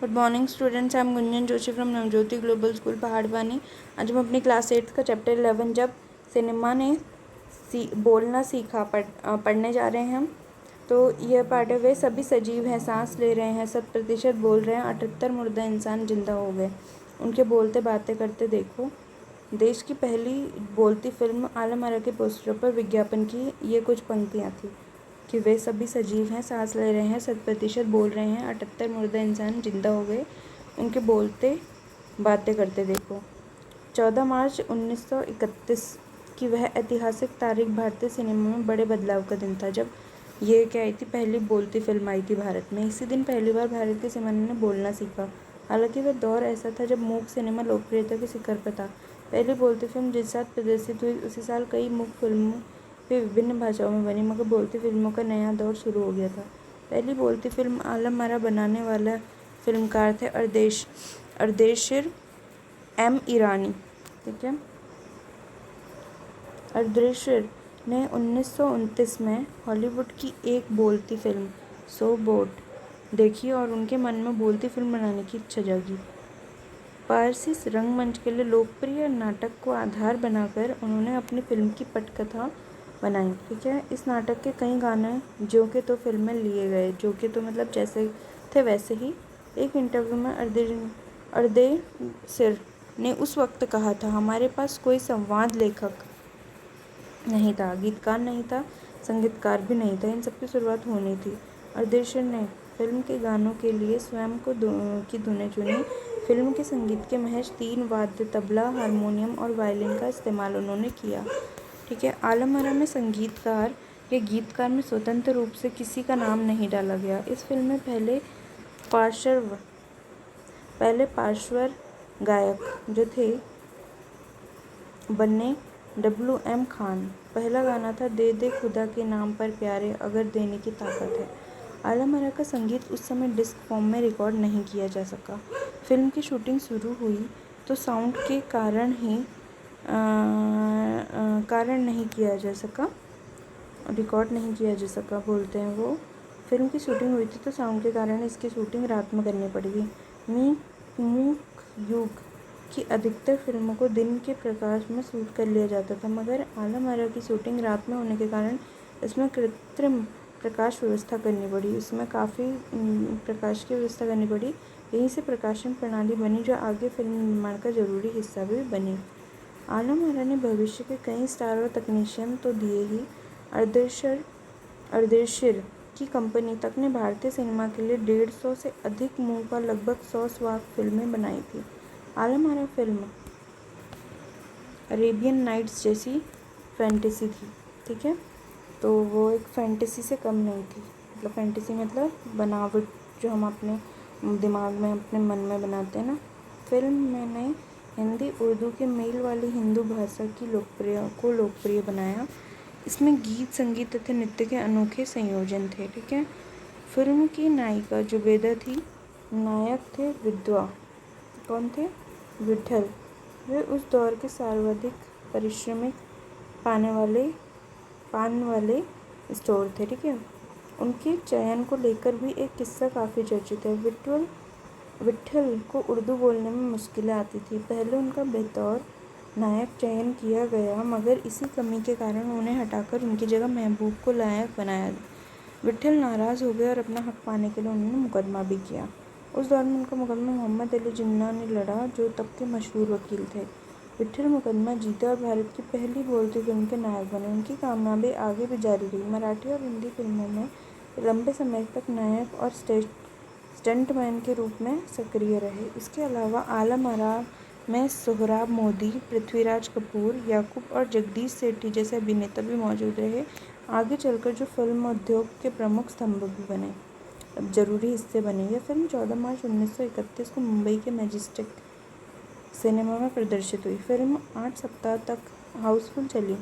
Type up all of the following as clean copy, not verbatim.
Good morning students, I am Gunjan Joshi from Navjyoti global school Paharwani. आज हम अपनी क्लास 8 का चैप्टर 11 जब सिनेमा ने बोलना सीखा पढ़ने जा रहे हैं हम। तो यह पार्ट है, वे सभी सजीव हैं, सांस ले रहे हैं, 100% बोल रहे हैं, 78 मुर्दा इंसान जिंदा हो गए, उनके बोलते बातें करते देखो। देश की पहली बोलती फिल्म आलम आरा के पोस्टर पर विज्ञापन की ये कुछ पंक्तियाँ थी कि वे सभी सजीव हैं, सांस ले रहे हैं, 100% बोल रहे हैं, 78 मुर्दा इंसान जिंदा हो गए, उनके बोलते बातें करते देखो। 14 मार्च 1931 की वह ऐतिहासिक तारीख भारतीय सिनेमा में बड़े बदलाव का दिन था, जब ये क्या आई थी, पहली बोलती फिल्म आई थी भारत में। इसी दिन पहली बार भारत के सिनेमा ने बोलना सीखा। हालांकि वह दौर ऐसा था जब मूक सिनेमा लोकप्रियता के शिखर पर था। पहली बोलती फिल्म जिस साल प्रदर्शित हुई उसी साल कई मूक फिल्मों वे विभिन्न भाषाओं में बनी, मगर बोलती फिल्मों का नया दौर शुरू हो गया था। पहली बोलती फिल्म आलम आरा बनाने वाला फिल्मकार थे अर्देशिर एम ईरानी। ठीक है, अर्देशिर ने 1929 में हॉलीवुड की एक बोलती फिल्म सो बोट देखी और उनके मन में बोलती फिल्म बनाने की इच्छा जागी। पारसी रंगमंच के लिए लोकप्रिय नाटक को आधार बनाकर उन्होंने अपनी फिल्म की पटकथा बनाई। ठीक है, इस नाटक के कई गाने जो के तो फिल्म में लिए गए, जो के तो मतलब जैसे थे वैसे ही। एक इंटरव्यू में अर्देशिर ने उस वक्त कहा था, हमारे पास कोई संवाद लेखक नहीं था, गीतकार नहीं था, संगीतकार भी नहीं था, इन सब की शुरुआत होनी थी। अर्देशिर ने फिल्म के गानों के लिए स्वयं की धुनें चुनी। फिल्म के संगीत के महज 3 वाद्य, तबला, हारमोनियम और वायलिन का इस्तेमाल उन्होंने किया। ठीक है, आलम आरा में संगीतकार या गीतकार में स्वतंत्र रूप से किसी का नाम नहीं डाला गया। इस फिल्म में पहले पार्श्व गायक जो थे बने WM खान। पहला गाना था दे दे खुदा के नाम पर प्यारे, अगर देने की ताकत है। आलम आरा का संगीत उस समय डिस्क फॉर्म में रिकॉर्ड नहीं किया जा सका। फिल्म की शूटिंग शुरू हुई तो साउंड के कारण नहीं किया जा सका, रिकॉर्ड नहीं किया जा सका बोलते हैं वो। फिल्म की शूटिंग हुई थी तो साउंड के कारण इसकी शूटिंग रात में करनी पड़ेगी। मूक युग की अधिकतर फिल्मों को दिन के प्रकाश में शूट कर लिया जाता था, मगर आलम आरा की शूटिंग रात में होने के कारण इसमें कृत्रिम प्रकाश व्यवस्था करनी पड़ी, इसमें काफ़ी प्रकाश की व्यवस्था करनी पड़ी। यहीं से प्रकाशन प्रणाली बनी जो आगे फिल्म निर्माण का जरूरी हिस्सा भी बनी। आलम आरा ने भविष्य के कई स्टार और तकनीशियन तो दिए ही, अर्देशिर की कंपनी तक ने भारतीय सिनेमा के लिए 150 से अधिक मूक और लगभग 100 स्वाक फिल्में बनाई थी। Alam Ara film Arabian nights जैसी फैंटेसी थी। ठीक है, तो वो एक फैंटेसी से कम नहीं थी। मतलब फैंटेसी मतलब बनावट जो हम अपने दिमाग में अपने मन में बनाते हैं ना। फिल्म ने हिंदी उर्दू के मेल वाली हिंदू भाषा की लोकप्रिय बनाया। इसमें गीत, संगीत तथा नृत्य के अनोखे संयोजन थे। ठीक है, फिल्म की नायिका जुबेदा थी, नायक थे विधवा। कौन थे? विठल। वे उस दौर के सर्वाधिक पारिश्रमिक पाने वाले स्टोर थे। ठीक है, उनके चयन को लेकर भी एक किस्सा काफ़ी चर्चित है। विठल को उर्दू बोलने में मुश्किलें आती थी। पहले उनका बतौर नायक चयन किया गया, मगर इसी कमी के कारण उन्हें हटाकर उनकी जगह महबूब को नायक बनाया। विठल नाराज़ हो गए और अपना हक पाने के लिए उन्होंने मुकदमा भी किया। उस दौर में उनका मुकदमा मोहम्मद अली जिन्ना ने लड़ा, जो तब के मशहूर वकील थे। विठल मुकदमा जीते और भारत की पहली बोलती फिल्म के नायक बने। उनकी कामयाबी आगे भी जारी रही। मराठी और हिंदी फिल्मों में लंबे समय तक नायक और स्टंटमैन के रूप में सक्रिय रहे। इसके अलावा आलम आरा में सोहराब मोदी, पृथ्वीराज कपूर, याकूब और जगदीश सेठी जैसे अभिनेता भी मौजूद रहे। आगे चलकर जो फिल्म उद्योग के प्रमुख स्तंभ भी बने, अब जरूरी हिस्से बने। यह फिल्म 14 मार्च 1931 को मुंबई के मैजेस्टिक सिनेमा में प्रदर्शित हुई। फिल्म 8 सप्ताह तक हाउसफुल चली।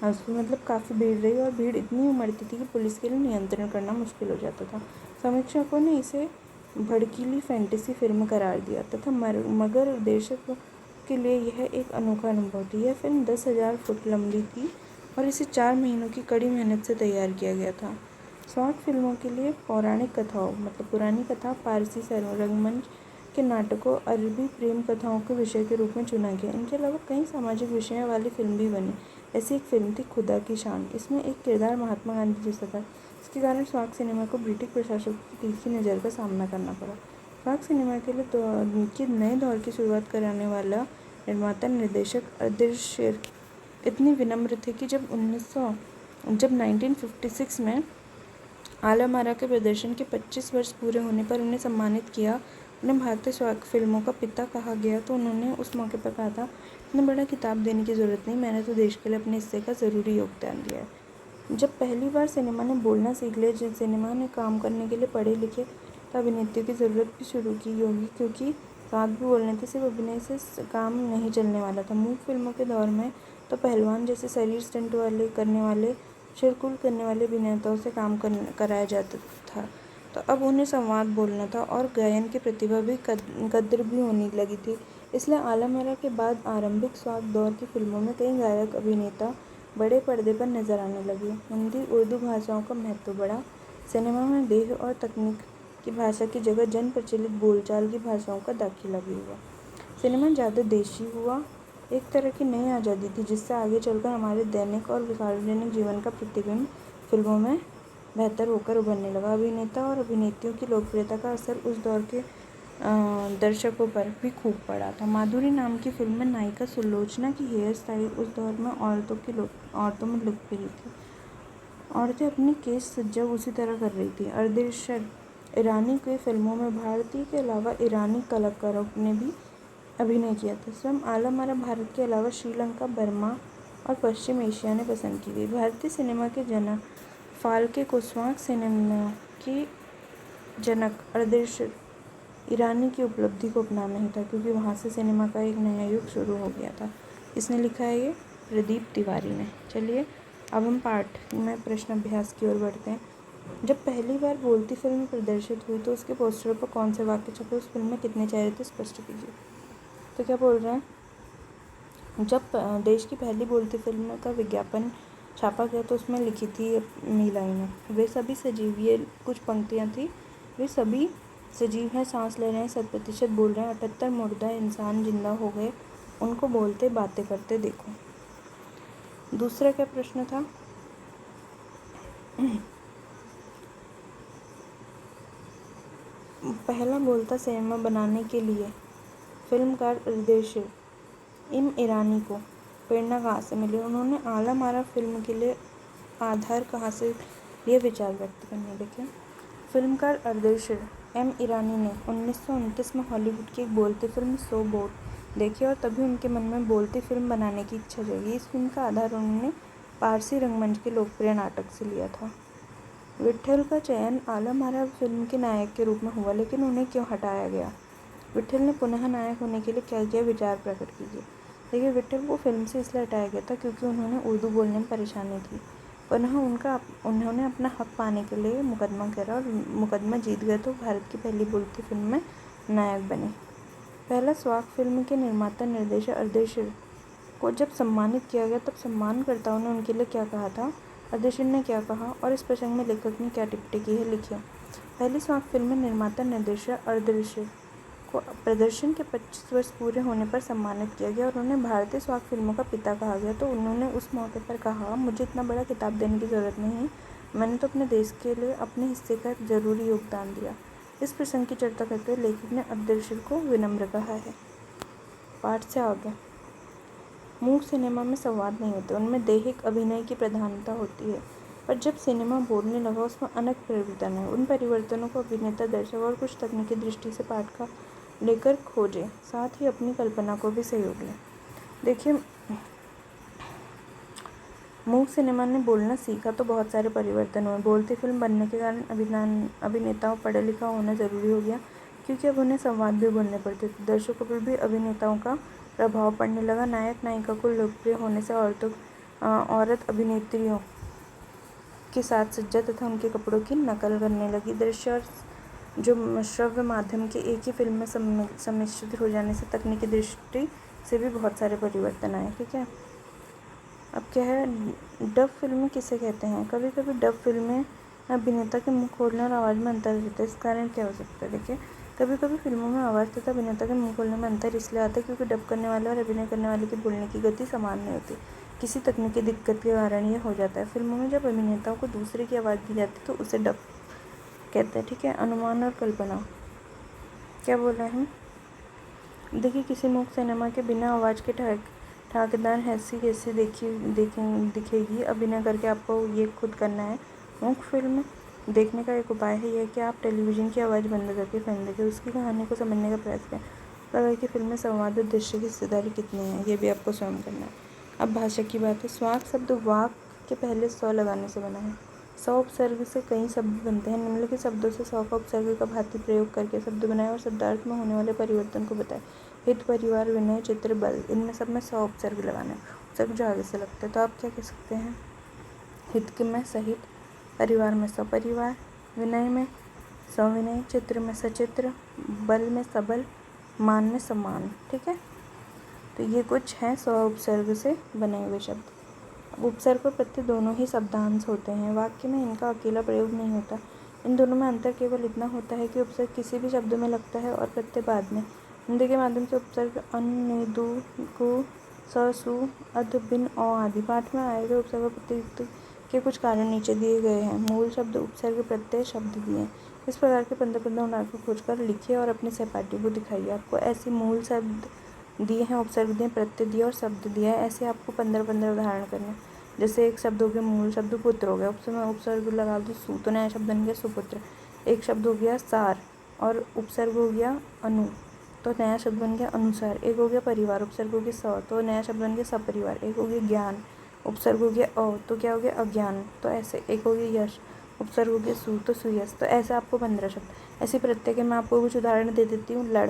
हाउसफुल मतलब काफ़ी भीड़ रही, और भीड़ इतनी उमड़ती थी कि पुलिस के लिए नियंत्रण करना मुश्किल हो जाता था। समीक्षकों ने इसे भड़कीली फैंटेसी फिल्म करार दिया तथा मगर दर्शकों के लिए यह एक अनोखा अनुभव थी। यह फिल्म 10,000 फुट लंबी थी और इसे 4 महीनों की कड़ी मेहनत से तैयार किया गया था। स्वाग फिल्मों के लिए पौराणिक कथाओं मतलब पुरानी कथा, पारसी रंगमंच के नाटकों, अरबी प्रेम कथाओं के विषय के रूप में चुना गया। इनके अलावा कई सामाजिक विषयों वाली फिल्म भी बनी। ऐसी एक फिल्म थी खुदा की शान। इसमें एक किरदार महात्मा गांधी जैसा था। इसके कारण स्वाग सिनेमा को ब्रिटिश प्रशासकों की तीखी नज़र का सामना करना पड़ा। स्वाग सिनेमा के लिए नए दौर की शुरुआत कराने वाला निर्माता निर्देशक अर्देशीर इतनी विनम्र थे कि जब 1956 में आलम-आरा के प्रदर्शन के 25 वर्ष पूरे होने पर उन्हें सम्मानित किया, उन्हें भारतीय स्वाग फिल्मों का पिता कहा गया, तो उन्होंने उस मौके पर कहा था, इतना बड़ा खिताब देने की ज़रूरत नहीं, मैंने तो देश के लिए अपने हिस्से का ज़रूरी योगदान दिया है। जब पहली बार सिनेमा ने बोलना सीख लिया, जिन सिनेमा ने काम करने के लिए पढ़े लिखे अभिनेत्रियों की ज़रूरत भी शुरू की होगी, क्योंकि साथ भी बोलने थे, सिर्फ अभिनय से काम नहीं चलने वाला था। मूक फिल्मों के दौर में तो पहलवान जैसे शरीर स्टंट वाले करने वाले, शिरकुल करने वाले अभिनेताओं से काम कराया जाता था, तो अब उन्हें संवाद बोलना था और गायन की प्रतिभा भी कद्र भी होने लगी थी। इसलिए आलम-आरा के बाद आरंभिक स्वाग दौर की फिल्मों में कई गायक अभिनेता बड़े पर्दे पर नजर आने लगे। हिंदी उर्दू भाषाओं का महत्व बढ़ा। सिनेमा में देह और तकनीक की भाषा की जगह जन प्रचलित बोलचाल की भाषाओं का दाखिला भी हुआ। सिनेमा ज़्यादा देशी हुआ। एक तरह की नई आज़ादी थी, जिससे आगे चलकर हमारे दैनिक और सार्वजनिक जीवन का प्रतिबिंब फिल्मों में बेहतर होकर उभरने लगा। अभिनेता और अभिनेत्रियों की लोकप्रियता का असर उस दौर के दर्शकों पर भी खूब पड़ा था। माधुरी नाम की फिल्म में नायिका सुलोचना की हेयर स्टाइल उस दौर में औरतों में लोकप्रिय थी। औरतें अपनी केश सज्जा उसी तरह कर रही थी। अर्देशीर ईरानी की फिल्मों में भारतीय के अलावा ईरानी कलाकारों ने भी अभिनय किया था। स्वयं आलम-आरा भारत के अलावा श्रीलंका, बर्मा और पश्चिम एशिया ने पसंद की गई। भारतीय सिनेमा के जनक फाल्के को स्वाग सिनेमा की जनक अर्देशीर ईरानी की उपलब्धि को अपनाना नहीं था, क्योंकि वहाँ से सिनेमा का एक नया युग शुरू हो गया था। इसने लिखा है ये प्रदीप तिवारी ने। चलिए अब हम पाठ में प्रश्न अभ्यास की ओर बढ़ते हैं। जब पहली बार बोलती फिल्म प्रदर्शित हुई तो उसके पोस्टर पर कौन से वाक्य छपे, उस फिल्म में कितने चेहरे थे, स्पष्ट कीजिए। तो क्या बोल रहे हैं, जब देश की पहली बोलती फिल्म का विज्ञापन छापा गया तो उसमें लिखी थी ये लाइनें, वे सभी सजीव, ये कुछ पंक्तियाँ थी, वे सभी सजीव हैं, सांस ले रहे हैं, 100% बोल रहे हैं, 78 मुर्दा इंसान जिंदा हो गए, उनको बोलते बातें करते देखो। दूसरा क्या प्रश्न था, पहला बोलता सिनेमा बनाने के लिए फिल्मकार अर्देशीर ईरानी को प्रेरणा कहाँ से मिली, उन्होंने आलम-आरा फिल्म के लिए आधार कहाँ से लिए, विचार व्यक्त करने लिखे। फिल्मकार अर्देशीर ईरानी ने 1929 में हॉलीवुड की एक बोलती फिल्म सो बोट देखी और तभी उनके मन में बोलती फिल्म बनाने की इच्छा जगी। इस फिल्म का आधार उन्होंने पारसी रंगमंच के लोकप्रिय नाटक से लिया था। विट्ठल का चयन आलम-आरा फिल्म के नायक के रूप में हुआ, लेकिन उन्हें क्यों हटाया गया, विट्ठल ने पुनः नायक होने के लिए क्या किया, विचार प्रकट कीजिए। देखिए, विट्ठल को फिल्म से इसलिए हटाया गया था क्योंकि उन्होंने उर्दू बोलने में परेशानी थी। पुनः उन्होंने अपना हक पाने के लिए मुकदमा करा और मुकदमा जीत गए तो भारत की पहली बोलती फिल्म में नायक बने। पहला स्वाग फिल्म के निर्माता निर्देशक अर्देशीर को जब सम्मानित किया गया, तब सम्मानकर्ताओं ने उनके लिए क्या कहा था, अर्देशीर ने क्या कहा और इस प्रसंग में लेखक ने क्या टिप्पणी की है, लिखिए। पहली स्वाग फिल्म में निर्माता निर्देशक अर्देशीर को प्रदर्शन के 25 वर्ष पूरे होने पर सम्मानित किया गया और उन्हें भारतीय स्वाग फिल्मों का पिता कहा गया, तो उन्होंने उस मौके पर कहा, मुझे इतना बड़ा खिताब देने की ज़रूरत नहीं, मैंने तो अपने देश के लिए अपने हिस्से का ज़रूरी योगदान दिया। इस प्रसंग की चर्चा करते हुए लेखक ने अर्देशीर को विनम्र कहा है। पाठ से आगे, मूक सिनेमा में संवाद नहीं होते, उनमें दैहिक अभिनय की प्रधानता होती है, पर जब सिनेमा बोलने लगा उसमें अनेक परिवर्तन है। उन परिवर्तनों को अभिनेता, दर्शक और कुछ तकनीकी दृष्टि से पाठ का लेकर खोजें, साथ ही अपनी कल्पना को भी सहयोग लें। देखिए, मूक सिनेमा ने बोलना सीखा तो बहुत सारे परिवर्तन हुए। बोलती फिल्म बनने के कारण अभिनेताओं पढ़ा लिखा होना ज़रूरी हो गया, क्योंकि अब उन्हें संवाद भी बोलने पड़ते थे। दर्शकों पर भी अभिनेताओं का प्रभाव पड़ने लगा। नायक नायिका को लोकप्रिय होने से औरत अभिनेत्रियों के साथ सज्जा तथा उनके कपड़ों की नकल करने लगी। दृश्य और जो श्रव्य माध्यम के एक ही फिल्म में सम्मिश्रित हो जाने से तकनीकी दृष्टि से भी बहुत सारे परिवर्तन आए। ठीक है, अब क्या है, डब फिल्में किसे कहते हैं। कभी कभी डब फिल्में अभिनेता के मुंह खोलने और आवाज़ में अंतर रहता है। इस कारण क्या हो सकता है? देखिए, कभी कभी फिल्मों में आवाज़ तथा अभिनेता के मुंह खोलने में अंतर इसलिए आता है क्योंकि डब करने वाले और अभिनय करने वाले की बोलने की गति समान नहीं होती। किसी तकनीकी दिक्कत के कारण ये हो जाता है। फिल्मों में जब अभिनेताओं को दूसरे की आवाज़ दी जाती है तो उसे डब कहते हैं। ठीक है, अनुमान और कल्पना। क्या बोल रहे हैं? देखिए, किसी मूक सिनेमा के बिना आवाज़ के ठाकदार ऐसी कैसी दिखेगी। अभिनय करके आपको ये खुद करना है। मूक फिल्म देखने का एक उपाय है यह कि आप टेलीविज़न की आवाज़ बंद करके फिल्म देखें, उसकी कहानी को समझने का प्रयास करें। प्रकार की फिल्म में संवाद और दृश्य की हिस्सेदारी कितनी है, ये भी आपको स्वयं करना है। अब भाषा की बात है। स्वाक शब्द वाक के पहले स लगाने से बना है। स उपसर्ग से कई शब्द बनते हैं। निम्नलिखित शब्दों से स का उपसर्ग का भांति प्रयोग करके शब्द बनाए और शब्दार्थ में होने वाले परिवर्तन को बताए। हित, परिवार, विनय, चित्र, बल, इनमें सब में स उपसर्ग लगाना है। उपसर्ग जो आगे से लगता है, तो आप क्या कह सकते हैं? हित में सहित, परिवार में सपरिवार, विनय में सविनय, चित्र में सचित्र, बल में सबल, मान में सम्मान। ठीक है, तो ये कुछ हैं स उपसर्ग से बने हुए शब्द। उपसर्ग और प्रत्यय दोनों ही शब्दांश होते हैं। वाक्य में इनका अकेला प्रयोग नहीं होता। इन दोनों में अंतर केवल इतना होता है कि उपसर्ग किसी भी शब्द में लगता है और प्रत्यय बाद में। हिंदी के माध्यम से उपसर्ग अन, ने, दु, कु, स, सु, अध, बिन, औ आदि। पाठ में आए गए उपसर्ग प्रत्यय के कुछ कारण नीचे दिए गए हैं। मूल शब्द, उपसर्ग, प्रत्यय शब्द दिए हैं। इस प्रकार के 15 उदाहरण को खोजकर लिखिए और अपने सहपाठी को दिखाइए। आपको ऐसे मूल शब्द दिए हैं, उपसर्ग दिए, प्रत्यय दिए और शब्द दिया है। ऐसे आपको 15 उदाहरण करने। जैसे एक शब्द हो गया मूल शब्द पुत्र हो गया, उसमें उपसर्ग लगा दो सु, तो नया शब्द बन गया सुपुत्र। एक शब्द हो गया सार और उपसर्ग हो गया अनु, तो नया शब्द बन गया अनुसार। एक हो गया परिवार, उपसर्ग हो गया स, तो नया शब्द बन गया सपरिवार। एक हो गया ज्ञान, उपसर्ग हो गया अ, तो क्या हो गया अज्ञान। तो ऐसे एक हो गया यश, उपसर्ग हो गया सु, तो सुयश। तो ऐसे आपको 15 शब्द। ऐसे प्रत्यय के मैं आपको कुछ उदाहरण दे देती हूँ। लड़,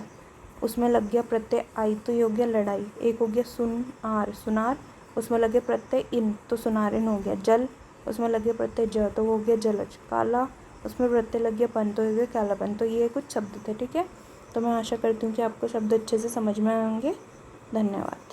उसमें लग गया प्रत्यय आई, तो ये हो गया लड़ाई। एक हो गया सुनार, सुनार, उसमें लगे प्रत्यय इन, तो सुनारिन हो गया। जल, उसमें लगे प्रत्यय ज, तो वो हो गया जलज। काला, उसमें प्रत्यय लग गया पन, तो हो गया कालापन। तो ये कुछ शब्द थे। ठीक है, तो मैं आशा करती हूँ कि आपको शब्द अच्छे से समझ में आएंगे। धन्यवाद।